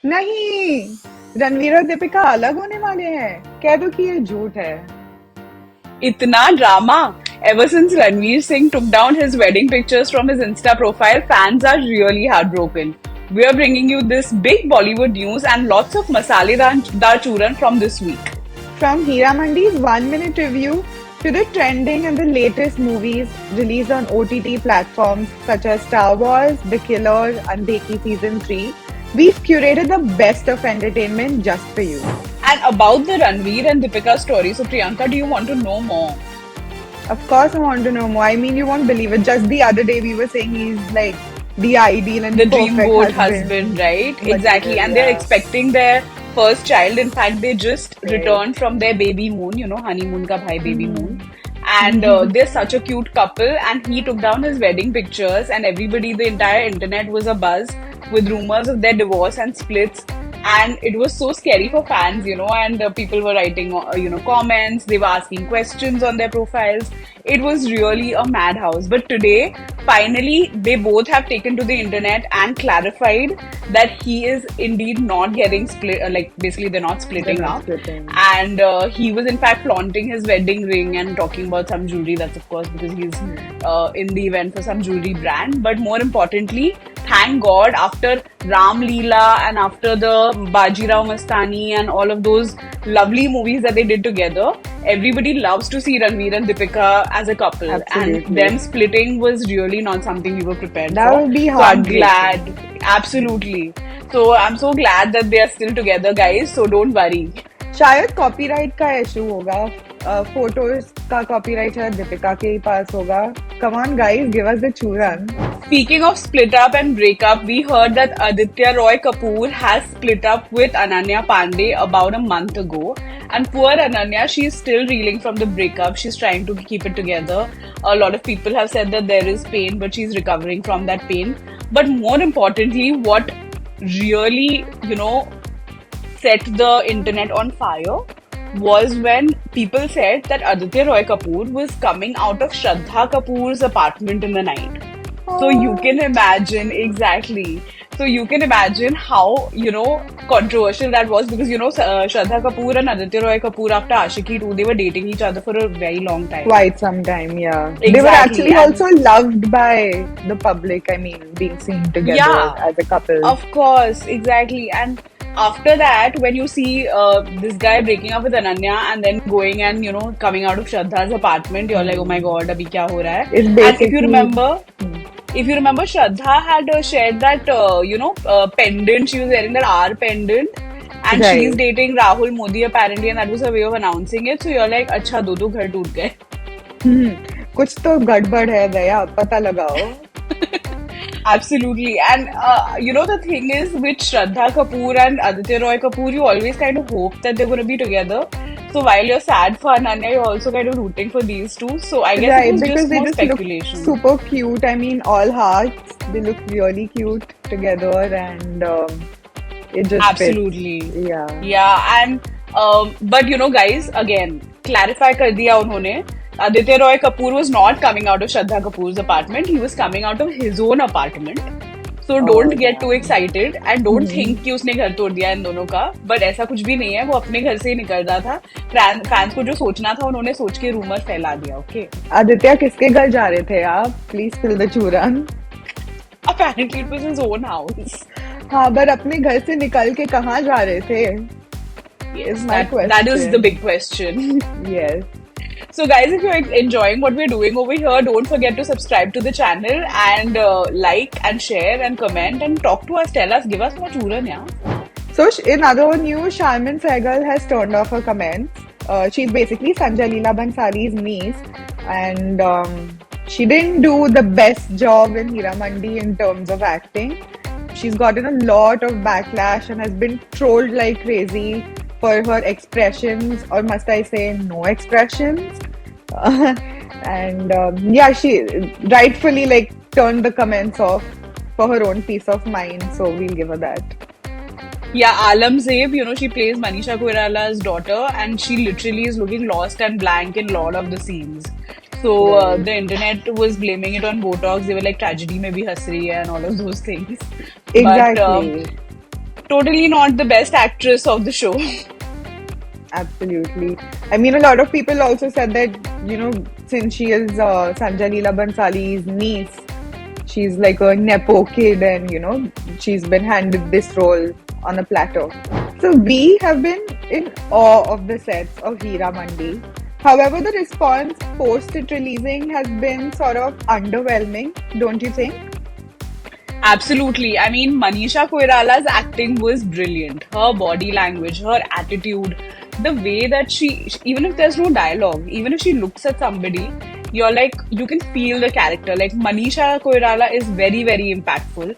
नहीं, रणवीर और दीपिका अलग होने वाले हैं। कह दो कि ये झूठ है। Itna drama. Ever since Ranveer Singh took down his wedding pictures from his Insta profile, fans are really heartbroken. We are bringing you this big Bollywood news and lots of masaledar churan from this week. From Hira Mandi's 1 minute review to the trending and the latest movies released on OTT platforms such as Star Wars, The Killer, Andheki Season 3, we've curated the best of entertainment just for you. And about the Ranveer and Deepika story, so Priyanka, do you want to know more? Of course, I want to know more. I mean, you won't believe it. Just the other day, we were saying he's like the ideal and The dream perfect boat husband. husband, right? Material, Exactly. And they're yeah. expecting their first child. In fact, they just Right. returned from their baby moon, honeymoon ka bhai baby moon. And they're such a cute couple. And he took down his wedding pictures, and everybody, the entire internet was a buzz with rumors of their divorce and splits. And it was so scary for fans, and people were writing, comments. They were asking questions on their profiles. It was really a madhouse. But today, finally, they both have taken to the internet and clarified that he is indeed not getting split. Like, basically, they're not They're splitting not up. splitting. And he was, in fact, flaunting his wedding ring and talking about some jewelry. That's, of course, because he's in the event for some jewelry brand. But more importantly, thank God, after Ram Leela and after the Bajirao Mastani and all of those lovely movies that they did together, everybody loves to see Ranveer and Deepika as a couple. And Absolutely. them splitting was really not something we were prepared That for. would be So I'm glad. heartbreaking. Absolutely. So I'm so glad that they are still together, guys. So don't worry. शायद copyright का issue होगा। Photos का copyright शायद दीपिका के ही पास होगा। Come on guys, give us the चूरन। Speaking of split up and breakup, we heard that Aditya Roy Kapoor has split up with Ananya Pandey about a month ago. And poor Ananya, she's still reeling from the breakup. She's trying to keep it together. A lot of people have said that there is pain, but she's recovering from that pain. But more importantly, what really, set the internet on fire was when people said that Aditya Roy Kapoor was coming out of Shraddha Kapoor's apartment in the night. So you can imagine, exactly. So you can imagine how, controversial that was because, Shraddha Kapoor and Aditya Roy Kapoor after Ashiki 2, they were dating each other for a very long time. Quite some time, yeah. They were Exactly. actually And also loved by the public. I mean, being seen together yeah, as a couple. of course, exactly. And after that, when you see this guy breaking up with Ananya and then going and coming out of Shraddha's apartment, you're like, oh my god, abhi kya ho raha hai? It's And if you basically remember, Shraddha had shared that pendant. She was wearing that R pendant, and she's right. dating Rahul Modi apparently, and that was her way of announcing it. So you're like, अच्छा दो घर टूट गए. कुछ तो गड़बड़ है दया, पता लगाओ। Absolutely. And the thing is with Shraddha Kapoor and Aditya Roy Kapoor, you always kind of hope that they're going to be together. So while you're sad for Ananya, you're also kind of rooting for these two. So I guess it Right, was because just they more just look speculation. super cute. I mean, all hearts. They look really cute together, and it just fits. Absolutely. Yeah. Yeah, and but guys, again, clarify kar diya unhone. Aditya Roy Kapoor was not coming out of Shraddha Kapoor's apartment. He was coming out of his own apartment. So don't get yeah. too excited and don't think कि उसने घर तोड़ दिया इन दोनों का. But ऐसा कुछ भी नहीं है. वो अपने घर से ही निकल रहा था. फैंस को जो सोचना था उन्होंने सोच के रूमर फैला दिया. Okay. आदित्य किसके घर जा रहे थे आप? Please spill the चूरन. Apparently it was his own house. हाँ, पर अपने घर से निकल के कहाँ जा रहे थे? Yes, Is my that is the question. big question. Yes. So guys, if you're enjoying what we're doing over here, don't forget to subscribe to the channel and like and share and comment and talk to us. Tell us, give us more churan, yeah. So in other news, Sharmin Sehgal has turned off her comments. She's basically Sanjay Leela Bhansali's niece, and she didn't do the best job in Hira Mandi in terms of acting. She's gotten a lot of backlash and has been trolled like crazy for her expressions, or must I say, no expressions. And yeah, she rightfully turned the comments off for her own peace of mind. So we'll give her that. Yeah, Alam Zeeb, she plays Manisha Koirala's daughter and she literally is looking lost and blank in a lot of the scenes. So Right. the internet was blaming it on Botox. They were like, tragedy mein bhi has rahi hai and all of those things. But Exactly. totally not the best actress of the show. Absolutely. I mean, a lot of people also said that, since she is Sanjay Leela Bansali's niece, she's like a Nepo kid and, she's been handed this role on a platter. So we have been in awe of the sets of Hira Mandi. However, the response post it releasing has been sort of underwhelming, don't you think? Absolutely. I mean, Manisha Koirala's acting was brilliant. Her body language, her attitude, the way that even if there's no dialogue, even if she looks at somebody, you're like, you can feel the character. Like, Manisha Koirala is very, very impactful.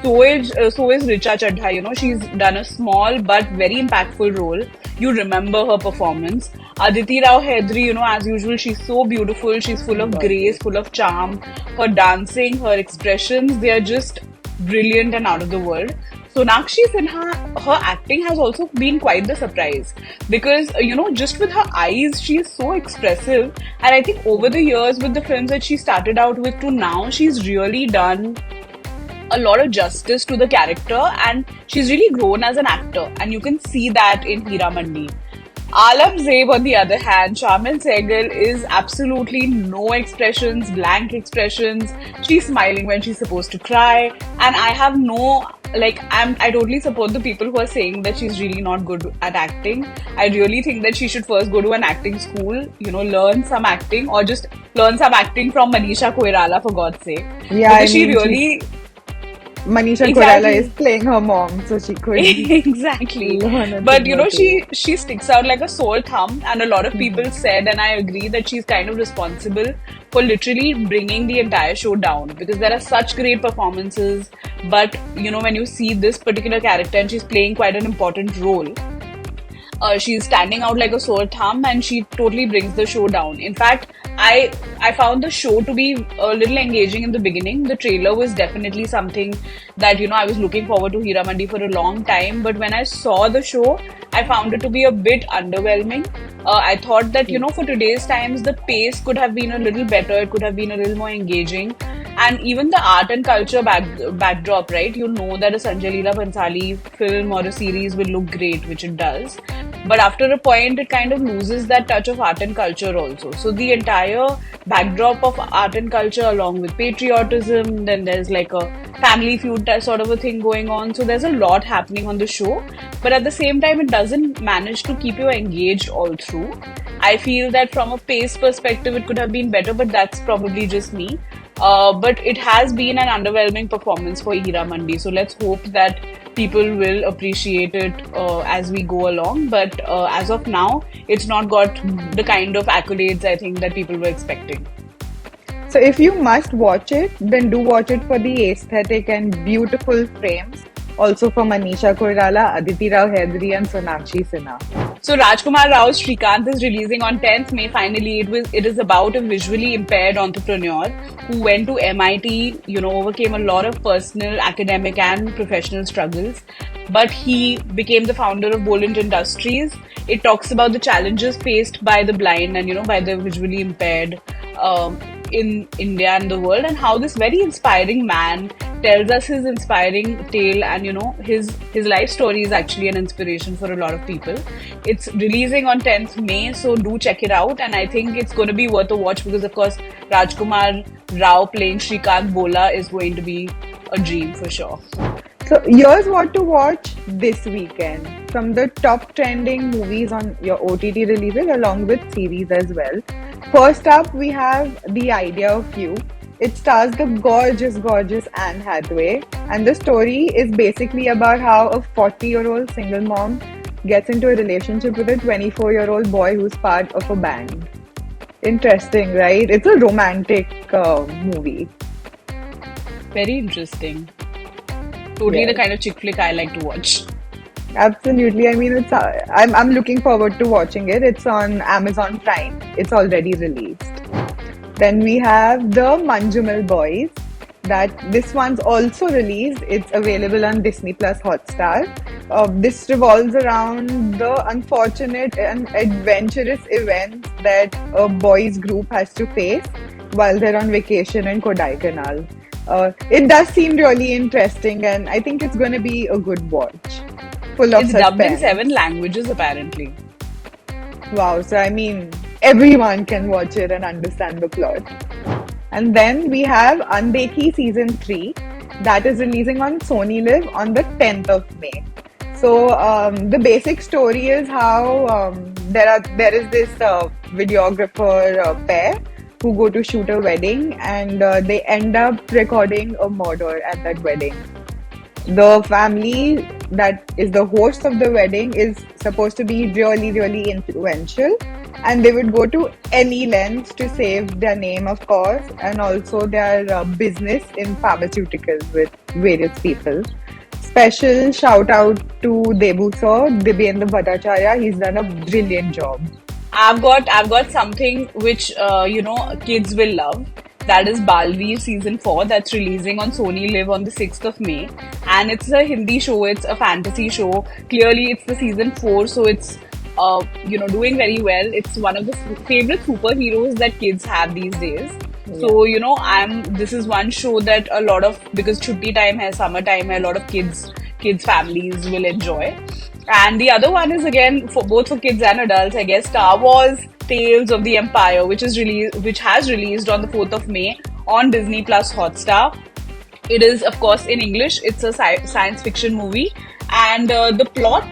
So is Richa Chadha. She's done a small but very impactful role. You remember her performance. Aditi Rao Hedri, as usual, she's so beautiful. She's full of grace, full of charm. Her dancing, her expressions, they are just brilliant and out of the world. Sonakshi Sinha, her acting has also been quite the surprise because, just with her eyes, she is so expressive. And I think over the years with the films that she started out with to now, she's really done a lot of justice to the character and she's really grown as an actor. And you can see that in Hira Mandi. Alam Zeeb, on the other hand, Sharmil Sehgal is absolutely no expressions, blank expressions. She's smiling when she's supposed to cry, and I have no I totally support the people who are saying that she's really not good at acting. I really think that she should first go to an acting school, learn some acting, or just learn some acting from Manisha Koirala, for God's sake. Yeah, because she really. Manisha Exactly. Koirala is playing her mom, so she could Exactly. learn a But thing or two. she sticks out like a sore thumb, and a lot of people said, and I agree, that she's kind of responsible for literally bringing the entire show down because there are such great performances. But when you see this particular character and she's playing quite an important role, she's standing out like a sore thumb and she totally brings the show down. In fact, I found the show to be a little engaging in the beginning. The trailer was definitely something that I was looking forward to Hira Mandi for a long time, but when I saw the show, I found it to be a bit underwhelming. I thought that for today's times the pace could have been a little better, it could have been a little more engaging. And even the art and culture backdrop, right? That a Sanjay Leela Bhansali film or a series will look great, which it does. But after a point, it kind of loses that touch of art and culture also. So the entire backdrop of art and culture, along with patriotism, then there's like a family feud sort of a thing going on. So there's a lot happening on the show. But at the same time, it doesn't manage to keep you engaged all through. I feel that from a pace perspective, it could have been better, but that's probably just me. But it has been an underwhelming performance for Hira Mandi. So let's hope that people will appreciate it as we go along. But as of now, it's not got the kind of accolades I think that people were expecting. So if you must watch it, then do watch it for the aesthetic and beautiful frames. Also for Manisha Koirala, Aditi Rao Hedri and Sonakshi Sinha. So Rajkumar Rao's Shrikant is releasing on 10th May. Finally, it is about a visually impaired entrepreneur who went to MIT, overcame a lot of personal, academic and professional struggles. But he became the founder of Bolint Industries. It talks about the challenges faced by the blind and, by the visually impaired in India and the world, and how this very inspiring man tells us his inspiring tale, and his life story is actually an inspiration for a lot of people. It's releasing on 10th May, so do check it out, and I think it's going to be worth a watch because of course Rajkumar Rao playing Shrikant Bola is going to be a dream for sure. So here's what to watch this weekend from the top trending movies on your OTT releases along with series as well. First up, we have The Idea of You. It stars the gorgeous Anne Hathaway, and the story is basically about how a 40-year-old single mom gets into a relationship with a 24-year-old boy who's part of a band. Interesting, right? It's a romantic movie. Very interesting. Totally the kind of chick flick I like to watch. Absolutely. I mean, I'm looking forward to watching it. It's on Amazon Prime. It's already released. Then we have The Manjumal Boys. This one's also released. It's available on Disney Plus Hotstar. This revolves around the unfortunate and adventurous events that a boys group has to face while they're on vacation in Kodaikanal. It does seem really interesting, and I think it's going to be a good watch. full of It's dubbed in suspense. 7 languages apparently. Wow, so I mean, everyone can watch it and understand the plot. And then we have Andekhi season 3 that is releasing on Sony Live on the 10th of May. So the basic story is how there is this videographer pair who go to shoot a wedding and they end up recording a murder at that wedding. The family that is the host of the wedding is supposed to be really, really influential, and they would go to any lengths to save their name, of course, and also their business in pharmaceuticals with various people. Special shout out to Debu sir, Dibyendra Bhattacharya. He's done a brilliant job. I've got something which kids will love. That is Balveer season 4 that's releasing on Sony Live on the 6th of May. And it's a Hindi show, it's a fantasy show. Clearly it's the season 4, so it's doing very well. It's one of the favorite superheroes that kids have these days. So, this is one show that a lot of, because chutti time hai, summer time hai, a lot of kids families will enjoy. And the other one is again for both for kids and adults, I guess, Star Wars Tales of the Empire, which has released on the 4th of May on Disney Plus Hotstar. It is, of course, in English. It's a science fiction movie, and the plot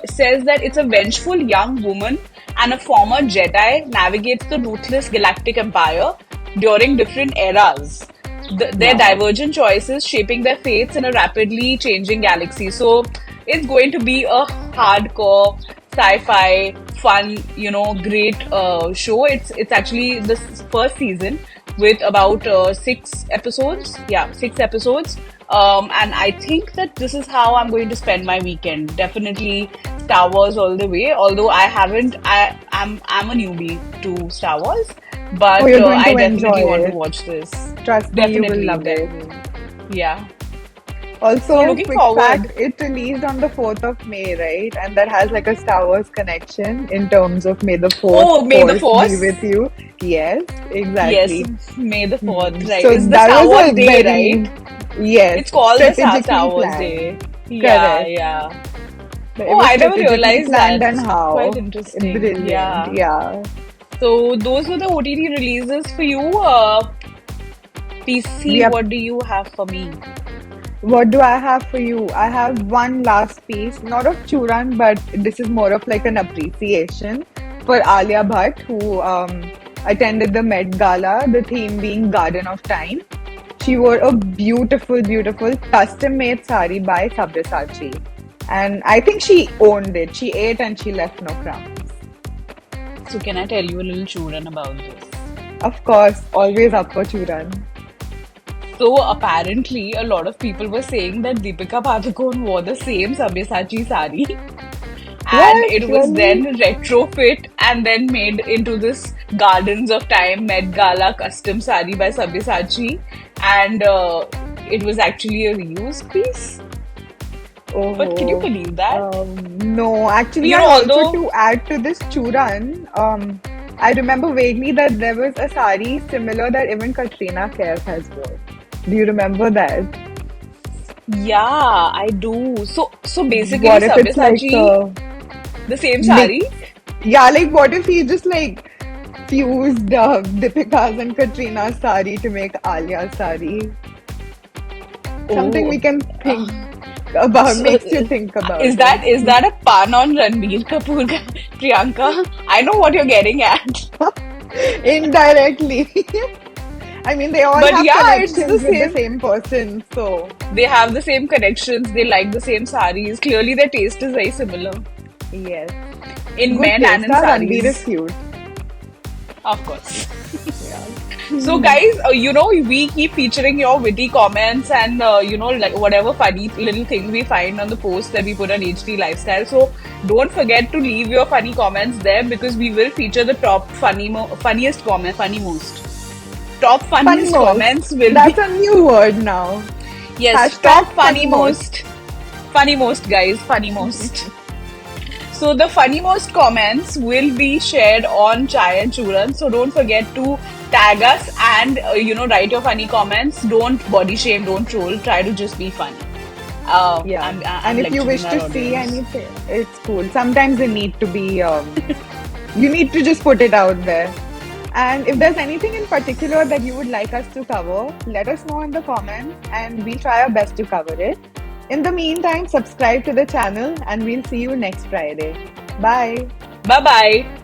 says that it's a vengeful young woman and a former Jedi navigates the ruthless galactic empire during different eras. Their Wow. divergent choices shaping their fates in a rapidly changing galaxy. So it's going to be a hardcore sci-fi, fun, great show. It's actually the first season with about 6 episodes. Yeah, 6 episodes. And I think that this is how I'm going to spend my weekend. Definitely Star Wars all the way. Although I haven't, I'm a newbie to Star Wars, Oh, but you're going I to enjoy definitely want to it. watch this. Trust me, you will Definitely, love it. definitely. Yeah. So Also, looking quick forward. fact, it released on the 4th of May, right? And that has like a Star Wars connection in terms of May the 4th Oh, May the force be 4th. with you. Yes, Yes, exactly. May the 4th, right? So It's the that Star was Wars a Day, very, right? yes, It's called the Star strategically Wars planned. Day. Yeah, Correct. yeah. It Oh, was I never strategically realized planned that. and how. Quite interesting. Brilliant. Yeah. Yeah. So those were the OTT releases for you. We PC, have what do you have for me? What do I have for you? I have one last piece, not of Churan, but this is more of like an appreciation for Alia Bhatt, who attended the Met Gala, the theme being Garden of Time. She wore a beautiful, beautiful custom-made sari by Sabyasachi. And I think she owned it. She ate and she left no crumbs. So can I tell you a little children about this? Of course, always up for Churan. So apparently, a lot of people were saying that Deepika Padukone wore the same Sabyasachi sari, and What? it was Really? then retrofit and then made into this Gardens of Time Met Gala custom sari by Sabyasachi, and it was actually a reused piece. But can you Oh, believe that? no. Actually, You I know, also although to add to this Churan, I remember vaguely that there was a sari similar that even Katrina Kaif has worn. Do you remember that? yeah, I do. So basically, What if it's like Sabyasachi, the same mix? sari. Yeah, like what if he just like fused Deepika's and Katrina's sari to make Alia's sari? Something we Oh. can think about, So, makes you think about is it. that a pun on Ranbir Kapoor, Priyanka? I know what you're getting at, Indirectly. I mean, they all but have yeah, it's the connections with the same. same person, so They have the same connections. They like the same saris. Clearly, their taste is very similar yes. in Good men and taste. in Our Ranveer is saris, cute. of course. Yeah. So, guys, we keep featuring your witty comments and, like whatever funny little things we find on the post that we put on HT Lifestyle. So, don't forget to leave your funny comments there because we will feature the top funniest comment, funny most. Top Funny funniest most. comments will be, That's a new word now. yes, Hashtag top funny funny most. most. Funny most, guys, funny most. So the funny most comments will be shared on Chai and Churan. So don't forget to tag us and write your funny comments. Don't body shame, don't troll. Try to just be funny. Yeah. I'm And if you wish lecturing to our see audience. anything, it's cool. Sometimes they need to be, you need to just put it out there. And if there's anything in particular that you would like us to cover, let us know in the comments and we'll try our best to cover it. In the meantime, subscribe to the channel and we'll see you next Friday. Bye. Bye bye.